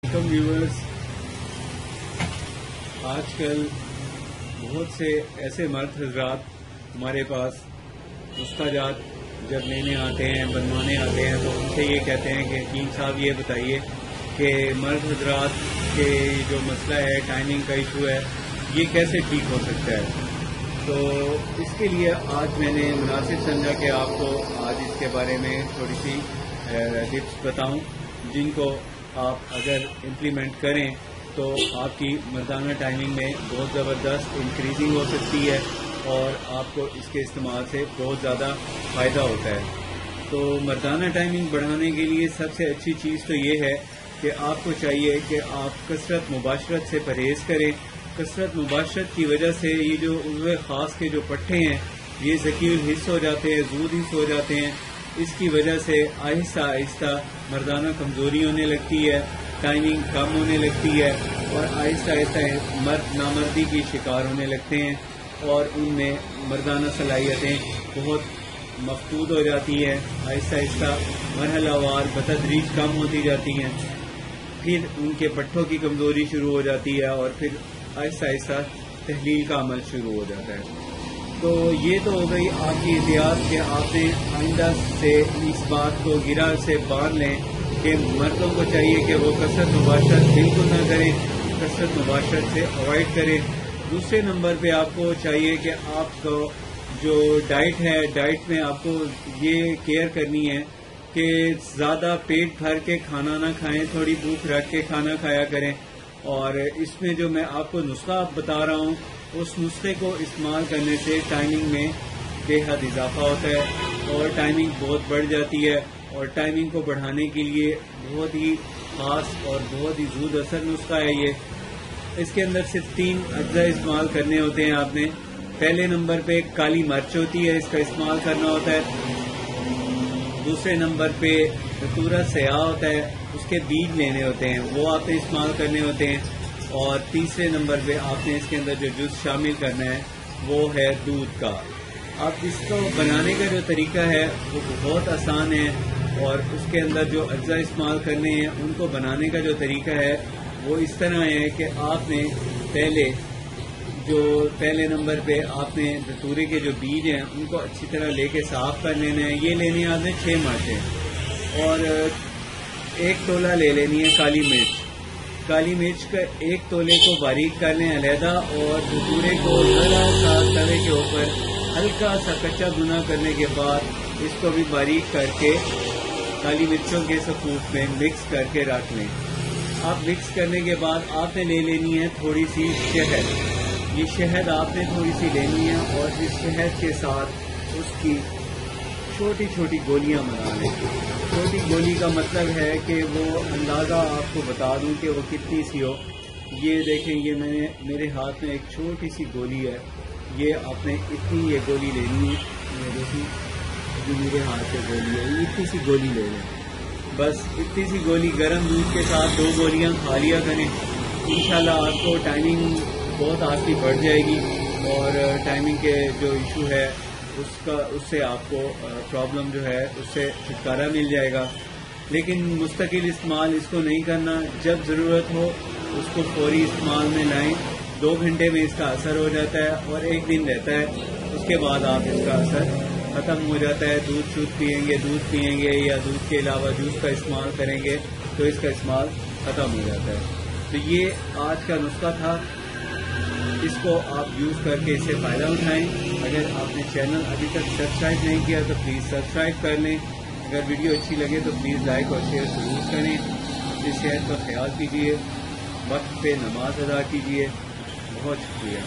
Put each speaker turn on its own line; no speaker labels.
Welcome viewers. आज कल बहुत से ऐसे मर्द हजरात हमारे पास नुस्खाजात जब लेने आते हैं, बनवाने आते हैं, तो उनसे ये कहते हैं कि हकीम साहब ये बताइए कि मर्द हजरात के जो मसला है, टाइमिंग का इशू है, ये कैसे ठीक हो सकता है। तो इसके लिए आज मैंने मुनासिब समझा कि आपको आज इसके बारे में थोड़ी सी टिप्स बताऊं, जिनको आप अगर इम्प्लीमेंट करें तो आपकी मर्दाना टाइमिंग में बहुत ज़बरदस्त इंक्रीजिंग हो सकती है और आपको इसके इस्तेमाल से बहुत ज़्यादा फ़ायदा होता है। तो मर्दाना टाइमिंग बढ़ाने के लिए सबसे अच्छी चीज़ तो ये है कि आपको चाहिए कि आप कसरत मुबाशरत से परहेज़ करें। कसरत मुबाशरत की वजह से ये जो उज़्व ख़ास के जो पट्टे हैं ये ज़कीर हिस्स हो जाते हैं, जूद हिस्स हो जाते हैं। इसकी वजह से आहिस्ता आहिस्ता मर्दाना कमज़ोरी होने लगती है, टाइमिंग कम होने लगती है और आहिस्ता आहिस्ता मर्द नामर्दी की शिकार होने लगते हैं और उनमें मर्दाना सलाहियतें बहुत मफकूद हो जाती है। आहिस्ता आहिस्ता मरहलावार बतदरीज कम होती जाती हैं, फिर उनके पट्टों की कमज़ोरी शुरू हो जाती है और फिर आहिस्ता आहिस्ता तहलील का अमल शुरू हो जाता है। तो ये तो हो गई आपकी एहतियात कि आपने आइंदा से इस बात को गिरा से बांध लें कि मर्दों को चाहिए कि वो कसरत मुबाशरत बिल्कुल ना करें, कसरत मुबाशरत से अवॉइड करें। दूसरे नंबर पे आपको चाहिए कि आपको जो डाइट है, डाइट में आपको ये केयर करनी है कि ज़्यादा पेट भर के खाना ना खाएं, थोड़ी भूख रख के खाना खाया करें। और इसमें जो मैं आपको नुस्खा बता रहा हूँ, उस नुस्खे को इस्तेमाल करने से टाइमिंग में बेहद इजाफा होता है और टाइमिंग बहुत बढ़ जाती है। और टाइमिंग को बढ़ाने के लिए बहुत ही खास और बहुत ही जूद असर नुस्खा है ये। इसके अंदर सिर्फ 3 अज्जा इस्तेमाल करने होते हैं आपने। पहले नंबर पे काली मिर्च होती है, इसका इस्तेमाल करना होता है। दूसरे नंबर पे धतूरा स्याह होता है, उसके बीज लेने होते हैं, वो आपने इस्तेमाल करने होते हैं। और तीसरे नंबर पे आपने इसके अंदर जो जूस शामिल करना है वो है दूध का। अब इसको बनाने का जो तरीका है वो बहुत आसान है और उसके अंदर जो अज्जा इस्तेमाल करने हैं उनको बनाने का जो तरीका है वो इस तरह है कि आपने पहले नंबर पे आपने धतूरे के जो बीज हैं उनको अच्छी तरह लेके साफ कर लेना है। ये लेने हैं आपने 6 मिर्चें और 1 तोला ले लेनी है काली मिर्च। काली मिर्च का 1 तोले को बारीक कर लें अलहदा और धतूरे को ज़रा सा तवे के ऊपर हल्का सा कच्चा भुना करने के बाद इसको भी बारीक करके काली मिर्चों के सफूफ में मिक्स करके रख लें। आप मिक्स करने के बाद आपने ले लेनी है थोड़ी सी शहद। ये शहद आपने थोड़ी सी लेनी है और इस शहद के साथ उसकी छोटी छोटी गोलियां बना लें। छोटी गोली का मतलब है कि वो अंदाज़ा आपको बता दूं कि वो कितनी सी हो। ये देखें, ये मेरे हाथ में एक छोटी सी गोली है, ये आपने इतनी ये गोली लेनी है। ये देखिए, जो मेरे हाथ से गोली है, ये इतनी सी गोली ले लें। बस इतनी सी गोली गर्म दूध के साथ 2 गोलियां खा लिया करें। इंशाल्लाह आपको टाइमिंग बहुत आपकी बढ़ जाएगी और टाइमिंग के जो इशू है उससे आपको प्रॉब्लम जो है उससे छुटकारा मिल जाएगा। लेकिन मुस्तकिल इस्तेमाल इसको नहीं करना, जब ज़रूरत हो उसको फौरी इस्तेमाल में लाएं। 2 घंटे में इसका असर हो जाता है और 1 दिन रहता है, उसके बाद आप इसका असर ख़त्म हो जाता है। दूध पिएंगे या दूध के अलावा जूस का इस्तेमाल करेंगे तो इसका इस्तेमाल ख़त्म हो जाता है। तो ये आज का नुस्खा था, इसको आप यूज़ करके इससे फ़ायदा उठाएं। अगर आपने चैनल अभी तक सब्सक्राइब नहीं किया तो प्लीज़ सब्सक्राइब कर लें। अगर वीडियो अच्छी लगे तो प्लीज़ लाइक और शेयर ज़रूर करें। अपनी सेहत का ख्याल कीजिए, वक्त पे नमाज अदा कीजिए। बहुत शुक्रिया।